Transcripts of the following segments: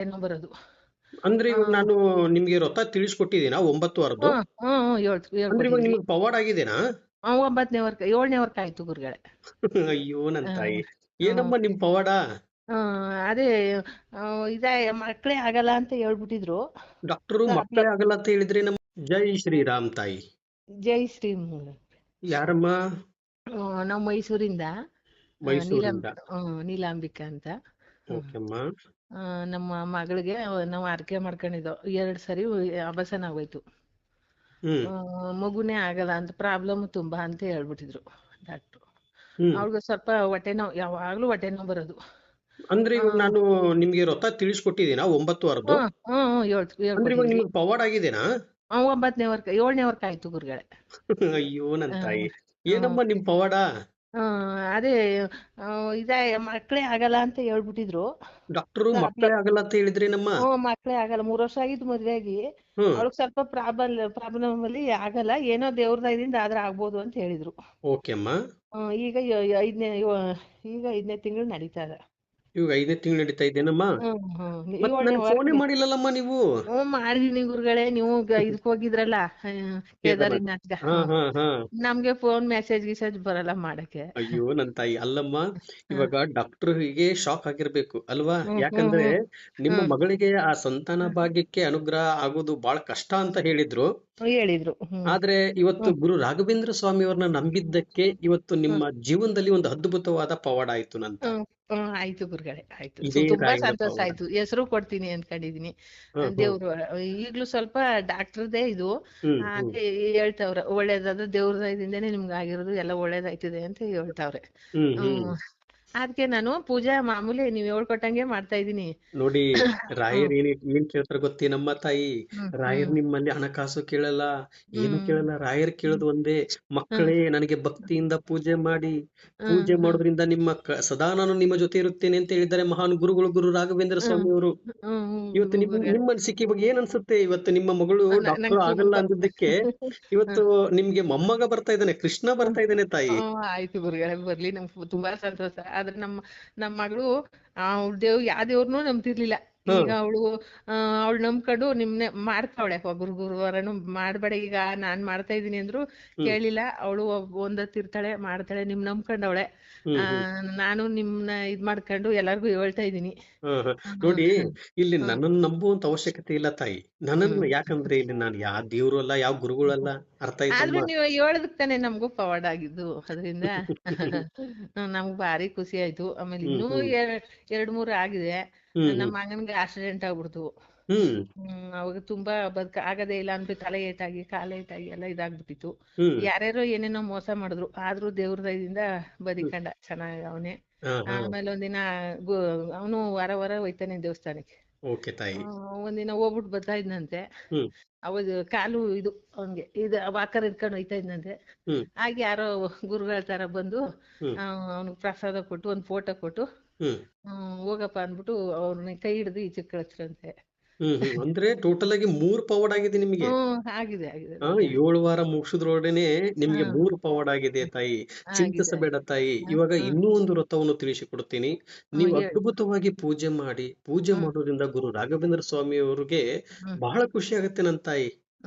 ಏನೋ ಬರೋದು. ಅಂದ್ರೆ ಆ, ಇವಾಗ ನಾನು ನಿಮ್ಗೆ ವ್ರತ ತಿಳಿಸ್ಕೊಟ್ಟಿದ್ದೀನಾ 9 ವಾರದ್ದು? ಹ್ಮ್ ಹ್ಮ್ ಹ್ಮ್ ಅಂದ್ರೆ ಇವಾಗ ಹೇಳ್ಕೊಟ್ಟಿದ್ರಿ. ನಿಮ್ಗೆ ಪವಾಡ ಆಗಿದೆನಾ? 9ನೇ ವರ್ಕ 7ನೇ ವರ್ಕ ಆಯ್ತು ಗುರುಗಳೇ. ಅಯ್ಯೋ ನನ್ ತಾಯಿ. ಹ್ಮ್ ಹ್ಮ್ ಏನಮ್ಮ ನಿಮ್ ಪವಾಡ? ಅದೇ ಆ, ಇದ ಮಕ್ಕಳೇ ಆಗಲ್ಲ ಅಂತ ಹೇಳ್ಬಿಟ್ಟಿದ್ರು. ಡಾಕ್ಟರು ಮಕ್ಕಳೇ ಪ್ರಾಬ್ಲಮ್. ಆಗಲ್ಲ ಅಂತ ಹೇಳಿದ್ರೆ ನಮ್ಮ ಜೈ ಶ್ರೀರಾಮ್ ತಾಯಿ. ಜೈ ಶ್ರೀ. ಯಾರಮ್ಮ? ನಾವು ಮೈಸೂರಿಂದ. ಮೈಸೂರಿಂದ. ನೀಲಾಂಬಿಕಾ ಅಂತ. ಹ್ಮ್. ಓಕೆ ಅಮ್ಮ. ಆ, ನಮ್ಮ ಮಗಳಿಗೆ ನಾವು ಆರೈಕೆ ಮಾಡ್ಕೊಂಡಿದ್ದೋ 2 ಸರಿ ಅಬಸನ ಆಗೋಯ್ತು. ಹ್ಮ್ ಮಗುನೇ ಆಗಲ್ಲ ಅಂತ ಪ್ರಾಬ್ಲಮ್ ತುಂಬಾ ಅಂತ ಹೇಳ್ಬಿಟ್ಟಿದ್ರು ಡಾಕ್ಟ್ರು. ಹ್ಮ್ ಅವಳಿಗೆ ಸ್ವಲ್ಪ ಹೊಟ್ಟೆ ನೋವು, ಯಾವಾಗ್ಲೂ ಹೊಟ್ಟೆ ನೋವು ಬರೋದು. ಅಂದ್ರೆ ಆ, ಇವಾಗ ನಾನು ನಿಮ್ಗೆ ವ್ರತ ತಿಳಿಸ್ಕೊಟ್ಟಿದ್ದೀನಾ 9 ವಾರದ್ದು? ಹ್ಮ್ ಹ್ಮ್ ಹ್ಮ್ ಅಂದ್ರೆ ಇವಾಗ ಹೇಳ್ಕೊಟ್ಟಿದ್ರಿ. ನಿಮ್ಗೆ ಪವಾಡ ಆಗಿದೆನಾ? 9ನೇ ವರ್ಕ 7ನೇ ವರ್ಕ ಆಯ್ತು ಗುರುಗಳೇ. ಅಯ್ಯೋ ನನ್ ತಾಯಿ. ಹ್ಮ್ ಏನಮ್ಮ ನಿಮ್ ಪವಾಡ? ಅದೇ ಆ, ಇದ ಮಕ್ಕಳೇ ಆಗಲ್ಲ ಅಂತ ಹೇಳ್ಬಿಟ್ಟಿದ್ರು. ಡಾಕ್ಟರು ಮಕ್ಕಳೇ ಪ್ರಾಬ್ಲಮ್. ಆಗಲ್ಲ ಅಂತ ಹೇಳಿದ್ರೆ ನಮ್ಮ. ಮಕ್ಕಳೇ ಆಗಲ್ಲ, 3 ವರ್ಷ ಆಗಿತ್ತು ಮದ್ವೆ ಆಗಿ. ಹ್ಮ್ ಅವಳಿಗೆ ಸ್ವಲ್ಪ ಪ್ರಾಬ್ಲಮ್ ಅಲ್ಲಿ ಆಗಲ್ಲ, ಏನೋ ದೇವ್ರ ದಯದಿಂದ ಆದ್ರೆ ಆಗ್ಬೋದು ಅಂತ ಹೇಳಿದ್ರು. ಓಕೆ ಅಮ್ಮ. ಈಗ 5ನೇ ತಿಂಗಳು ನಡೀತಾ ಇದೆ. ಇವಾಗ 5ನೇ ತಿಂಗಳು ನಡೀತಾ ಇದ್ದೇನಮ್ಮ? ಮತ್ 7ನೇ ನನ್ಗೆ ಫೋನೇ ವಾರಕ್ಕೆ. ಮಾಡಿಲ್ಲಲ್ಲಮ್ಮ ನೀವು? ಮಾಡಿದೀನಿ ಗುರುಗಳೇ, ನೀವು ಇದಕ್ ಹೋಗಿದ್ರಲ್ಲ, ಕೇದಾರ್ನಾಥ್. ಕೇದಾರಿನಾಥ್ಗ. ಹಾ ಹಾ ಹಾ. ನಮ್ಗೆ ಫೋನ್ ಮೆಸೇಜ್ ಗಿಸೇಜ್ ಬರಲ್ಲ ಮಾಡಕ್ಕೆ. ಅಯ್ಯೋ ನನ್ ತಾಯಿ. ಅಲ್ಲಮ್ಮ, ಹ್ಮ್ ಇವಾಗ ಡಾಕ್ಟರ್ಗೆ ಶಾಕ್ ಆಗಿರ್ಬೇಕು ಅಲ್ವಾ? ಹ್ಮ್ ಹ್ಮ್ ಯಾಕಂದ್ರೆ ಹ್ಮ್ ನಿಮ್ಮ ಹ್ಮ್ ಮಗಳಿಗೆ ಆ ಸಂತಾನ ಭಾಗ್ಯಕ್ಕೆ ಅನುಗ್ರಹ ಆಗೋದು ಬಹಳ ಕಷ್ಟ ಅಂತ ಹೇಳಿದ್ರು. ಹೇಳಿದ್ರು. ಹ್ಮ್ ಆದ್ರೆ ಇವತ್ತು ಹ್ಮ್ ಗುರು ರಾಘವೇಂದ್ರ ಸ್ವಾಮಿಯವ್ರನ್ನ ನಂಬಿದ್ದಕ್ಕೆ ಇವತ್ತು ಹ್ಮ್ ನಿಮ್ಮ ಜೀವನದಲ್ಲಿ ಒಂದು ಅದ್ಭುತವಾದ ಪವಾಡ ಆಯ್ತು ನನ್ ತಾಯಿ. ಹ್ಮ್ ಆಯ್ತು ಗುರುಗಳೇ, ಆಯ್ತು. ಇದೇ ತುಂಬಾ ರಾಯರ ಸಂತೋಷ ಪವಾಡ. ಆಯ್ತು. ಹೆಸರು ಕೊಡ್ತೀನಿ ಅನ್ಕೊಂಡಿದೀನಿ. ಹ್ಮ್ ಹ್ಮ್ ದೇವ್ರು ಈಗ್ಲೂ ಸ್ವಲ್ಪ ಡಾಕ್ಟರ್ದೇ ಇದು. ಹ್ಮ್ ಹ್ಮ್ ಅದೇ ಹೇಳ್ತಾವ್ರೆ, ಒಳ್ಳೇದಾದ್ರೆ ದೇವ್ರ ದಯದಿಂದನೇ ನಿಮ್ಗೆ ಆಗಿರೋದು, ಎಲ್ಲ ಒಳ್ಳೇದಾಯ್ತದೆ ಅಂತ ಹೇಳ್ತಾವ್ರೆ. ಹ್ಮ್ ಹ್ಮ್. ಹ್ಮ್ ಅದಕ್ಕೆ ನಾನು ಪೂಜಾ ಮಾಮೂಲಿ ನೀವ್ ಹೇಳ್ಕೊಟ್ಟಂಗೆ ಮಾಡ್ತಾ ಇದೀನಿ. ನೋಡಿ, ಹ್ಮ್ ರಾಯರ್ ಏನ್ ಕೇಳ್ತಾರ ಗೊತ್ತೇನಮ್ಮ ತಾಯಿ? ಹ್ಮ್ ರಾಯರ್ ಹ್ಮ್ ನಿಮ್ಮಲ್ಲಿ ಹಣಕಾಸು ಕೇಳಲ್ಲ, ಏನು ಹ್ಮ್ ಕೇಳಲ್ಲ. ರಾಯರ್ ಹ್ಮ್ ಕೇಳೋದು ಒಂದೇ, ಹ್ಮ್ ಮಕ್ಕಳೇ ನನಗೆ ಭಕ್ತಿಯಿಂದ ಪೂಜೆ ಮಾಡಿ. ಹ್ಮ್ ಪೂಜೆ ಹ್ಮ್ ಮಾಡೋದ್ರಿಂದ ಸದಾ ನಾನು ನಿಮ್ಮ ಜೊತೆ ಇರುತ್ತೇನೆ ಅಂತ ಹೇಳಿದ್ದಾರೆ ಮಹಾನ್ ಗುರುಗಳು, ಗುರು ರಾಘವೇಂದ್ರ ಹ್ಮ್ ಸ್ವಾಮಿ ಅವರು. ಇವತ್ತು ಗುರುಗಳೇ. ನಿಮ್ಮ ಅನಿಸಿಕೆ ಬಗ್ಗೆ ಏನ್ ಅನ್ಸುತ್ತೆ? ಇವತ್ತು ನಿಮ್ಮ ಮಗಳು ಡಾಕ್ಟರ್ ನಂಗೆ ಆಗಲ್ಲ ತುಂಬಾ ಅಂದಿದ್ದಕ್ಕೆ ಇವತ್ತು ನಿಮ್ಗೆ ಮೊಮ್ಮಗ ಬರ್ತಾ ಇದ್ದಾನೆ, ಕೃಷ್ಣ ಬರ್ತಾ ಇದ್ದಾನೆ ತಾಯಿ. ಆಯ್ತು ಗುರುಗಳೇ, ಬರ್ಲಿ. ನಂಗೆ ತುಂಬಾ ಸಂತೋಷ. ಆದ್ರೆ ನಮ್ಮ ಮಗಳು ದೇವ್ ಯಾವ ದೇವ್ರನ್ನೂ ನಂಬ್ತಿರ್ಲಿಲ್ಲ. ಹ. ಈಗ ಅವಳು ನಂಬ್ಕೊಂಡು ನಿಮ್ನೆ ಮಾಡ್ತಾವಳೆ. ಒಬ್ರು ಗುರುವಾರನು ಮಾಡ್ಬೇಡ, ಈಗ ನಾನ್ ಮಾಡ್ತಾ ಇದೀನಿ ಅಂದ್ರು ಹ್ಮ್ ಕೇಳಿಲ್ಲ. ಅವಳು ಒಂದತ್ತಿರ್ತಾಳೆ, ಮಾಡ್ತಾಳೆ, ನಂಬ್ಕೊಂಡವಳೆ. ಹ್ಮ್ ಹ್ಮ್ ನಾನು ನಿಮ್ನ ಇದ್ ಮಾಡ್ಕೊಂಡು ಎಲ್ಲಾರ್ಗು ಹೇಳ್ತಾ ಇದೀನಿ. ಹ ಹ. ಹ್ಮ್ ನೋಡಿ, ಇಲ್ಲಿ ಹ್ಮ್ ನನ್ನನ್ನು ನಂಬುವಂತ ಅವಶ್ಯಕತೆ ಇಲ್ಲ ತಾಯಿ. ಹ್ಮ್ ಯಾಕಂದ್ರೆ ಇಲ್ಲಿ ನಾನು ಯಾವ ದೇವ್ರು ಅಲ್ಲ, ಯಾವ ಗುರುಗಳಲ್ಲ. ಅರ್ಥ ಆದ್ರೂ ಆಯ್ತಮ್ಮ? ನೀವು ಹೇಳದಕ್ ತಾನೆ ನಮಗೂ ಪವಾಡ ಆಗಿದ್ದು, ಅದರಿಂದ ನಮ್ಗ್ ಭಾರಿ ಖುಷಿ ಆಯ್ತು. ಆಮೇಲೆ ಹ್ಮ್ ಇನ್ನೂ ಹ್ಮ್ 2-3 ಆಗಿದೆ. ಹ್ಮ್ ಹ್ಮ್ ನಮ್ಮ ಮಗನ್ಗೆ ಆಕ್ಸಿಡೆಂಟ್ ಆಗ್ಬಿಡ್ತು. ಹ್ಮ್ ಅವಾಗ ತುಂಬಾ ಆಗದೇ ಇಲ್ಲ ಅನ್ಬಿಟ್ಟು ತಲೆ ಏಟಾಗಿ ಕಾಲ ಏಟಾಗಿ ಎಲ್ಲ ಇದಾಗ್ಬಿಟ್ಟಿತ್ತು. ಹ್ಮ್ ಯಾರ್ಯಾರೋ ಏನೇನೋ ಮೋಸ ಮಾಡಿದ್ರು, ಆದ್ರೂ ದೇವ್ರ ದಯದಿಂದ ಹ್ಮ್. ಬದಿಕಂಡ ಚೆನ್ನಾಗಿ ಅವನೇ. ಹಾ ಹಾ. ಆಮೇಲೆ ಒಂದಿನ ಅವನು ವಾರ ವಾರ ಹೋಯ್ತಾನೆ ದೇವಸ್ಥಾನಕ್ಕೆ. ಓಕೆ ತಾಯಿ. ಒಂದಿನ ಹೋಗ್ಬಿಟ್ಟು ಬರ್ತಾ ಇದ್ನಂತೆ. ಹ್ಮ್ ಅವಾಗ ಕಾಲು ಇದು ಅವನ್ಗೆ ಇದು ವಾಕರ್ ಇಟ್ಕೊಂಡು ಹೋಯ್ತಾ ಇದ್ನಂತೆ. ಹ್ಮ್ ಹಾಗೆ ಯಾರೋ ಗುರುಗಳ ತರ ಬಂದು ಹ್ಮ್ ಅವ್ನಿಗೆ ಪ್ರಸಾದ ಕೊಟ್ಟು ಒಂದು ಫೋಟೋ ಕೊಟ್ಟು ಹ್ಮ್ ಹೋಗಪ್ಪ ಅಂದ್ಬಿಟ್ಟು ಅವ್ರನ್ನ ಕೈ ಹಿಡಿದು ಈಚೆ ಕಳಿಸ್ರಂತೆ. ಅಂದ್ರೆ ಟೋಟಲ್ ಆಗಿ 3 ಪವಾಡ ಆಗಿದೆ ನಿಮಗೆ. ಆಗಿದೆ ಆಗಿದೆ ಆ ಗುರುಗಳೇ. 7 ವಾರ ಮುಗಿಸಿದ್ರೊಡನೆ ನಿಮ್ಗೆ ಹ್ಮ್ 3 ಪವಾಡ ಆಗಿದೆ ತಾಯಿ. ಆಗಿದೆ ಚಿಂತಿಸಬೇಡ ಆಗಿದೆ. ತಾಯಿ. ಹ್ಮ್ ಇವಾಗ ಹ್ಮ್ ಇನ್ನೂ ಒಂದು ವ್ರತವನ್ನು ತಿಳಿಸಿಕೊಡ್ತೀನಿ. ನೀವು ಹೇಳಿ. ಅದ್ಭುತವಾಗಿ ಪೂಜೆ ಮಾಡಿ, ಪೂಜೆ ಹ್ಮ್ ಮಾಡೋದ್ರಿಂದ ಗುರು ರಾಘವೇಂದ್ರ ಸ್ವಾಮಿ ಅವರಿಗೆ ಹ್ಮ್ ಬಹಳ ಖುಷಿ ಆಗುತ್ತೆ ನನ್ ತಾಯಿ.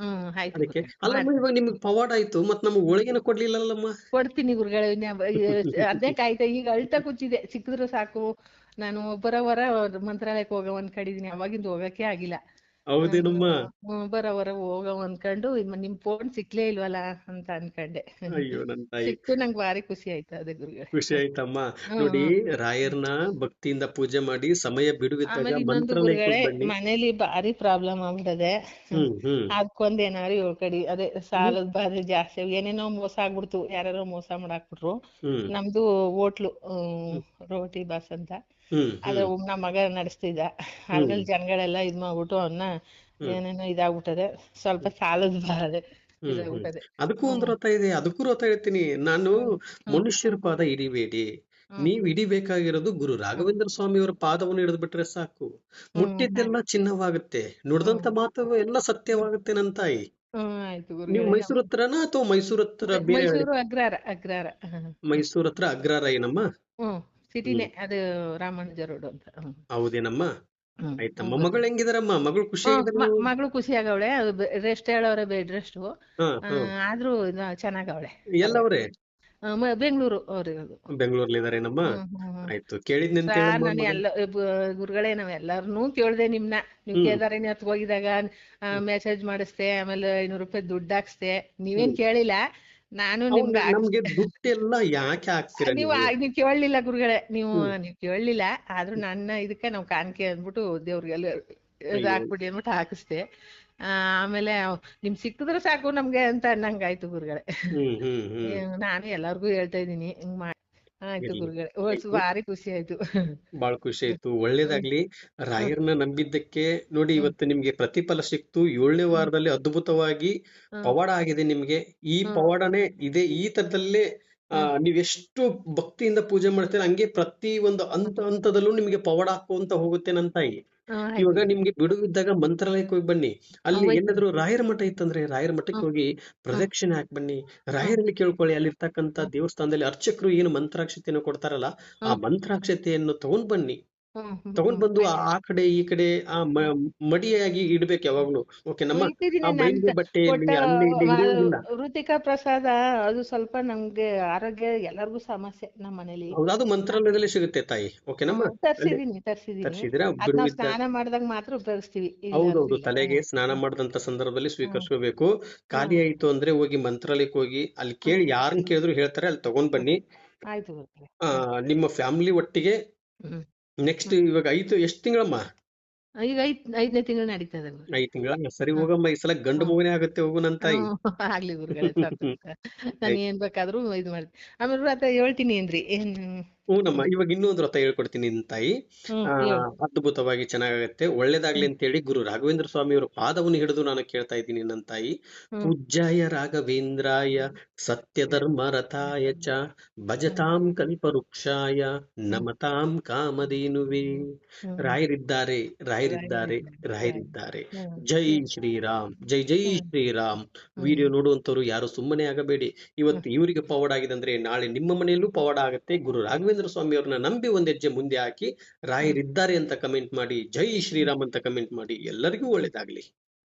ಆಯ್ತು ಅದಕ್ಕೆ ಗುರುಗಳೇ, ಅಲ್ಲಮ್ಮ, ಇವಾಗ ನಿಮ್ಗೆ ಪವಾಡ ಆಯ್ತು, ಮತ್ ನಮ್ಗೆ ಒಳಗೇನು ಕೊಡ್ಲಿಲ್ಲಲ್ಲಮ್ಮ? ಕೊಡ್ತೀನಿ ಗುರುಗಳೇ. ಅದ್ನೇ ಕಾಯ್ತಾ, ಈಗ ಅಳ್ತಾ ಕೂತಿದೆ. ಸಿಕ್ಕಿದ್ರು ಸಾಕು. ನಾನು ಬರೋವರ ಮಂತ್ರಾಲಯಕ್ಕೆ ಹೋಗವ ಅನ್ಕೊಂಡಿದೀನಿ, ಅವಾಗಿಂದ ಹೋಗಕ್ಕೆ ಆಗಿಲ್ಲ. ಹೌದೇನಮ್ಮ? ಬರೋವರ ಹೋಗವ ಅನ್ಕೊಂಡು ನಿಮ್ ಫೋನ್ ಸಿಕ್ಲೇ ಇಲ್ವಲ್ಲ ಅಂತ ಅನ್ಕೊಂಡೆ. ಅಯ್ಯೋ ನನ್ ತಾಯಿ. ಸಿಕ್ತು, ನಂಗೆ ಭಾರಿ ಖುಷಿ ಆಯ್ತು ಅದೇ ಗುರುಗಳೇ. ಖುಷಿ ಆಯ್ತಮ್ಮ. ಹ್ಮ್ ನೋಡಿ, ಹ್ಮ್ ರಾಯರ್ನ ಭಕ್ತಿಯಿಂದ ಪೂಜೆ ಮಾಡಿ, ಸಮಯ ಬಿಡುವಿದ್ದಾಗ ಆಮೇಲೆ ಇನ್ನೊಂದು ಗುರುಗಳೇ, ಮಂತ್ರಾಲಯಕ್ಕೆ ಬನ್ನಿ. ಮನೇಲಿ ಭಾರಿ ಪ್ರಾಬ್ಲಮ್ ಆಗ್ಬಿಟ್ಟದೆ. ಹ್ಮ್ ಅದಕ್ಕೊಂದ್ ಏನಾರು ಹೇಳ್ಕಡಿ. ಅದೇ ಹ್ಮ್ ಸಾಲದ ಬಾಧೆ ಜಾಸ್ತಿ, ಏನೇನೋ ಮೋಸ ಆಗ್ಬಿಡ್ತು, ಯಾರ್ಯಾರೋ ಮೋಸ ಮಾಡಾಕ್ಬಿಟ್ರು. ಹ್ಮ್ ನಮ್ದು ಹೋಟ್ಲು, ಹ್ಮ್ ರೋಟಿ ಬಾಸ್ ಅಂತ. ಹ್ಮ್ ಅದ್ರ ಹ್ಮ್ ನಮ್ಮ ಮಗ ನಡೆಸ್ತಿದ್ದ. ಹ್ಮ್ ಅದ್ರಲ್ಲಿ ಜನಗಳೆಲ್ಲ ಇದ್ ಮಾಡ್ಬಿಟ್ಟು ಅವನ್ನ ಹ್ಮ್ ಏನೇನೋ ಇದಾಗ್ಬಿಟ್ಟದೆ. ಸ್ವಲ್ಪ ಸಾಲದ ಬಾಧೆ ಹ್ಮ್. ಇದಾಗ್ಬಿಟ್ಟದೆ. ಅದಕ್ಕೂ ಒಂದು ಹ್ಮ್ ವ್ರತ ಇದೆ, ಅದಕ್ಕೂ ವ್ರತ ಹೇಳ್ತೀನಿ ನಾನು. ಹ್ಮ್ ಹ್ಮ್ ಮನುಷ್ಯರ ಪಾದ ಹಿಡಿಬೇಡಿ. ಹ್ಮ್ ನೀವ್ ಹಿಡಿಬೇಕಾಗಿರೋದು ಗುರು ಹ್ಮ್ ರಾಘವೇಂದ್ರ ಸ್ವಾಮಿಯವರ ಪಾದವನ್ನು ಹಿಡಿದು ಬಿಟ್ರೆ ಸಾಕು. ಮುಟ್ಟಿದ್ದೆಲ್ಲ ಆಯ್ತು. ಚಿನ್ನವಾಗುತ್ತೆ, ಹ್ಮ್ ನುಡಿದಂತ ಮಾತು ಎಲ್ಲ ಹ್ಮ್ ಸತ್ಯವಾಗುತ್ತೆ ನನ್ ತಾಯಿ. ಆಯ್ತು ನೀವು ಗುರುಗಳೇ. ಮೈಸೂರ್ ಹತ್ರನಾ ಅಥವಾ ಮೈಸೂರ್ ಹತ್ರ ಬೇರೆ ಹಳ್ಳಿ? ಮೈಸೂರು ಅಗ್ರಾರ ಅಗ್ರಾರ. ಮೈಸೂರ್ ಹತ್ರ ಅಗ್ರಹಾರ ಏನಮ್ಮ? ಹ್ಮ್ ಹ್ಮ್. ಸಿಟಿನೇ ಅದು, ರಾಮಾನುಜ ರೋಡ್ ಅಂತ. ಹೌದೇನಮ್ಮ? ಹ್ಮ್ ಆಯ್ತಮ್ಮ. ಗೊತ್ತಿಲ್ಲ. ಮಗಳು ಹೆಂಗಿದಾರಮ್ಮ? ಮಗಳು ಖುಷಿಯಾಗಿದಾರೆ ನೀವು? ಮಗಳು ಖುಷಿಯಾಗವಳೆ, ರೆಸ್ಟ್ ಹೇಳವ್ರೆ, ಬೆಡ್ ರೆಸ್ಟ್. ಹಾ ಹಾ. ಆದ್ರೂ ಚೆನ್ನಾಗವಳೆ, ಎಲ್ಲವ್ರೆ? ಪರವಾಗಿಲ್ಲ. ಬೆಂಗಳೂರು ಅವ್ರಿರೋದು. ಬೆಂಗಳೂರಲ್ಲಿ ಇದಾರೇನಮ್ಮ? ಹ್ಮ್. ಆಯ್ತು, ಕೇಳಿದ್ನಂತ ಸಾರ್ ಹೇಳಮ್ಮ ನಾನು ಮಗಳು. ಗುರುಗಳೇ ನಾವ್ ಎಲ್ಲಾರ್ನೂ ಕೇಳ್ದೆ ನಿಮ್ನ. ನೀವು ಹ್ಮ್ ಕೇದಾರಣ್ಯತ್ಗೆ ಹೋಗಿದಾಗ ಮೆಸೇಜ್ ಮಾಡಿಸ್ದೆ, ಆಮೇಲೆ 500 ರೂಪಾಯಿ ದುಡ್ಡು ಹಾಕ್ಸ್ದೆ. ನೀವೇನ್ ಹ್ಮ್. ಕೇಳಿಲ್ಲ, ನಾನು ಅವ್ನ ನಿಮ್ಗೆ ನಮ್ಗೆ ದುಡ್ಡೆಲ್ಲ ಯಾಕೆ ಹಾಕ್ತೀರಾ ನೀವು ನೀವು? ನೀವ್ ಕೇಳಲಿಲ್ಲ ಗುರುಗಳೇ, ಹ್ಮ್. ನೀವ್ ಕೇಳಲಿಲ್ಲ. ಆದ್ರೂ ನನ್ನ ಇದಕ್ಕೆ ನಾವ್ ಕಾಣಿಕೆ ಅಂದ್ಬಿಟ್ಟು ದೇವ್ರಿಗೆಲ್ಲ ಇದು ಅಯ್ಯೋ. ಹಾಕ್ಬಿಡಿ ಅಂದ್ಬಿಟ್ಟು ಹಾಕಿಸ್ದೆ. ಆಮೇಲೆ ನಿಮ್ ಸಿಕ್ಕಿದ್ರೆ ಸಾಕು ನಮ್ಗೆ ಅಂತ ಅನ್ನಂಗಾಯ್ತು ಗುರುಗಳೇ. ಹ್ಮ್ ಹ್ಮ್ ಹ್ಮ್. ನಾನು ಎಲ್ಲಾರ್ಗು ಹೇಳ್ತಾ ಇದೀನಿ ಹಿಂಗ್ ಮಾಡಿ. ಆಯ್ತು ಇರ್ಲಿ. ಗುರುಗಳೇ, ಆಯ್ತು. ಭಾರಿ ಖುಷಿ ಆಯ್ತು. ಬಾಳ ಖುಷಿ ಹ್ಮ್ ಆಯ್ತು, ಹ್ಮ್ ಒಳ್ಳೇದಾಗ್ಲಿ. ಹ್ಮ್ ರಾಯರ್ನ ನಂಬಿದ್ದಕ್ಕೆ ನೋಡಿ ಹ್ಮ್ ಇವತ್ತು ನಿಮ್ಗೆ ಪ್ರತಿಫಲ ಸಿಕ್ತು. 7ನೇ ಹ್ಮ್ ವಾರದಲ್ಲಿ ಅದ್ಭುತವಾಗಿ ಹ್ಮ್ ಪವಾಡ ಆಗಿದೆ ನಿಮ್ಗೆ. ಈ ಹ್ಮ್ ಪವಾಡನೇ ಇದೆ, ಈ ತರದಲ್ಲೇ ಹ್ಮ್ ನೀವೆಷ್ಟು ಭಕ್ತಿಯಿಂದ ಪೂಜೆ ಮಾಡ್ತೀರ ಹಂಗೆ ಪ್ರತಿ ಒಂದು ಹ್ಮ್ ಹಂತದಲ್ಲೂ ನಿಮ್ಗೆ ಪವಾಡ ಹಾಕುವಂತ ಹೋಗುತ್ತೆ ನನ್ ತಾಯಿ. ಆಯ್ತು ಇವಾಗ ಗುರುಗಳೇ. ನಿಮ್ಗೆ ಬಿಡುವಿದ್ದಾಗ ಮಂತ್ರಾಲಯಕ್ಕೆ ಹೋಗಿ ಬನ್ನಿ. ಅಲ್ಲಿ ಹೋಯ್ತು. ಎಲ್ಲಾದ್ರೂ ರಾಯರ ಮಠ ಇತ್ತಂದ್ರೆ ರಾಯರ ಮಠಕ್ಕೆ ಹ್ಮ್ ಹೋಗಿ ಹ್ಮ್ ಪ್ರದಕ್ಷಿಣೆ ಹಾಕಿ ಬನ್ನಿ. ಹ್ಮ್ ರಾಯರಲ್ಲಿ ಕೇಳ್ಕೊಳ್ಳಿ, ಅಲ್ಲಿರ್ತಕ್ಕಂಥ ಹ್ಮ್ ದೇವಸ್ಥಾನದಲ್ಲಿ ಅರ್ಚಕರು ಏನು ಮಂತ್ರಾಕ್ಷತೆಯನ್ನು ಕೊಡ್ತಾರಲ್ಲ, ಆ ಹ್ಮ್ ಮಂತ್ರಾಕ್ಷತೆಯನ್ನು ತಗೊಂಡ್ ಬನ್ನಿ. ತಗೊಂಡ್ ಹ್ಮ್ ಬಂದು ಆಯ್ತು. ಆ ಕಡೆ ಈ ಕಡೆ ಹ್ಮ್ ಮಡಿಯಾಗಿ ಇಡ್ಬೇಕು ಹ್ಮ್ ಯಾವಾಗ್ಲೂ. ಓಕೆನಮ್ಮ? ಆ ಇಟ್ಟಿದ್ದೀನಿ ನಾನ್ ಮೈಲಿಗೆ ಕೊಟ್ಟ ಬಟ್ಟೆಯಲ್ಲಿ ಅಲ್ಲಿ ಇಲ್ಲಿ ಇಡುವುದಿಲ್ಲ. ವೃತ್ತಿಕಾ ಪ್ರಸಾದ. ಅದು ಸ್ವಲ್ಪ ನಮ್ಗೆ ಆರೋಗ್ಯ ಎಲ್ಲರಿಗೂ ಸಮಸ್ಯೆ ನಮ್ಮ ಮನೇಲಿ. ಹೌದು, ಅದು ಮಂತ್ರಾಲಯದಲ್ಲಿ ಸಿಗುತ್ತೆ ತಾಯಿ. ಓಕೆನಮ್ಮ? ಅಲ್ಲಿ ತರ್ಸಿದೀನಿ. ತರಿಸಿದಿರಾ? ಅದ್ ನಾವ್ ಬಿಡುವಿದ್ದ. ಸ್ನಾನ ಮಾಡ್ದಾಗ ಮಾತ್ರ ಉಪಯೋಗಿಸ್ತೀವಿ, ಇಲ್ಲ ಅಂದ್ರೆ ಹೌದೌದು, ಇಲ್ಲ. ತಲೆಗೆ ಸ್ನಾನ ಹ್ಮ್ ಮಾಡಿದಂತ ಸಂದರ್ಭದಲ್ಲಿ ಹ್ಮ್ ಸ್ವೀಕರಿಸಬೇಕು. ಖಾಲಿ ಹ್ಮ್ ಆಯ್ತು ಅಂದ್ರೆ ಹೋಗಿ ಮಂತ್ರಾಲಯಕ್ಕೆ ಹೋಗಿ ಅಲ್ಲಿ ಹ್ಮ್ ಕೇಳಿ, ಯಾರನ್ನ ಕೇಳಿದ್ರು ಹೇಳ್ತಾರೆ, ಅಲ್ಲಿ ತಗೊಂಡ್ ಹ್ಮ್ ಬನ್ನಿ. ಆಯ್ತು ಗೊತ್ತಿಲ್ಲ. ಆ ನಿಮ್ಮ ಫ್ಯಾಮಿಲಿ ಒಟ್ಟಿಗೆ ಹ್ಮ್ ನೆಕ್ಸ್ಟ್ ಹ್ಮ್ ಇವಾಗ ಐದು ಎಷ್ಟು ತಿಂಗಳಮ್ಮ? ಈಗ 5ನೇ ತಿಂಗಳು ನಡೀತಾ ಇದೆ ಗುರು. 5 ತಿಂಗಳ? ಸರಿ ಹ್ಮ್ ಹೋಗಮ್ಮ, ಈ ಸಲ ಗಂಡು ಹ್ಮ್ ಮಗನೇ ಆಗುತ್ತೆ, ಹೋಗು ನನ್ ತಾಯಿ. ಆಗ್ಲಿ ಗುರುಗಳೇ, ಸಂತೋಷ. ನಾನು ಆಯ್ತು. ಏನ್ ಬೇಕಾದ್ರೂ ಇದು ಮಾಡ್ತೀನಿ. ಆಮೇಲೆ ವ್ರತ ಹೇಳ್ತೀನಿ ಏನ್ರಿ ಏನ್. ಹ್ಞೂನಮ್ಮ, ಹ್ಮ್ ಇವಾಗ ಇನ್ನೊಂದು ವ್ರತ ಹೇಳ್ಕೊಡ್ತೀನಿ ನಿನ್ ತಾಯಿ. ಹೇಳು. ಅದ್ಭುತವಾಗಿ ಚೆನ್ನಾಗಾಗತ್ತೆ, ಒಳ್ಳೇದಾಗ್ಲಿ ಹ್ಮ್ ಅಂತ ಹೇಳಿ ಗುರು ರಾಘವೇಂದ್ರ ಸ್ವಾಮಿಯವರ ಪಾದವನ್ನು ಹಿಡಿದು ನಾನು ಕೇಳ್ತಾ ಇದ್ದೀನಿ ನನ್ನ ತಾಯಿ. ಹ್ಮ್ ಪೂಜ್ಯಾಯ ರಾಘವೇಂದ್ರಾಯ ಸತ್ಯಧರ್ಮ ರಥಾಯ ಚ ಹ್ಮ್ ಭಜತಾಂ ಕಲ್ಪವೃಕ್ಷಾಯ ಹ್ಮ್ ನಮತಾಂ ಕಾಮಧೇನುವೇ. ಹ್ಮ್ ರಾಯರಿದ್ದಾರೆ, ರಾಯರಿದ್ದಾರೆ, ರಾಯರಿದ್ದಾರೆ, ರಾಯರಿದ್ದಾರೆ. ಹ್ಮ್ ಜೈ ಹ್ಮ್ ಶ್ರೀರಾಮ್, ಜೈ ಜೈ ಹ್ಮ್ ಶ್ರೀರಾಮ್. ಹ್ಮ್ ವಿಡಿಯೋ ನೋಡುವಂತವ್ರು ಯಾರು ಸುಮ್ಮನೆ ಆಗಬೇಡಿ. ಹ್ಮ್ ಇವತ್ತು ಇವರಿಗೆ ಪವಾಡ ಆಗಿದೆ ಅಂದ್ರೆ ನಾಳೆ ನಿಮ್ಮ ಮನೆಯಲ್ಲೂ ಪವಾಡ ಆಗತ್ತೆ. ಗುರು ರಾಘವೇಂದ್ರ ಸ್ವಾಮಿ ಅವ್ರನ್ನ ನಂಬಿ ಒಂದ್ ಹೆಜ್ಜೆ ಮುಂದೆ ಹಾಕಿ ಹ್ಮ್ ರಾಯರಿದ್ದಾರೆ ಅಂತ ಕಮೆಂಟ್ ಮಾಡಿ, ಜೈ ಶ್ರೀರಾಮ್ ಅಂತ ಕಮೆಂಟ್ ಮಾಡಿ. ಎಲ್ಲರಿಗೂ ಹ್ಮ್ ಒಳ್ಳೇದಾಗ್ಲಿ.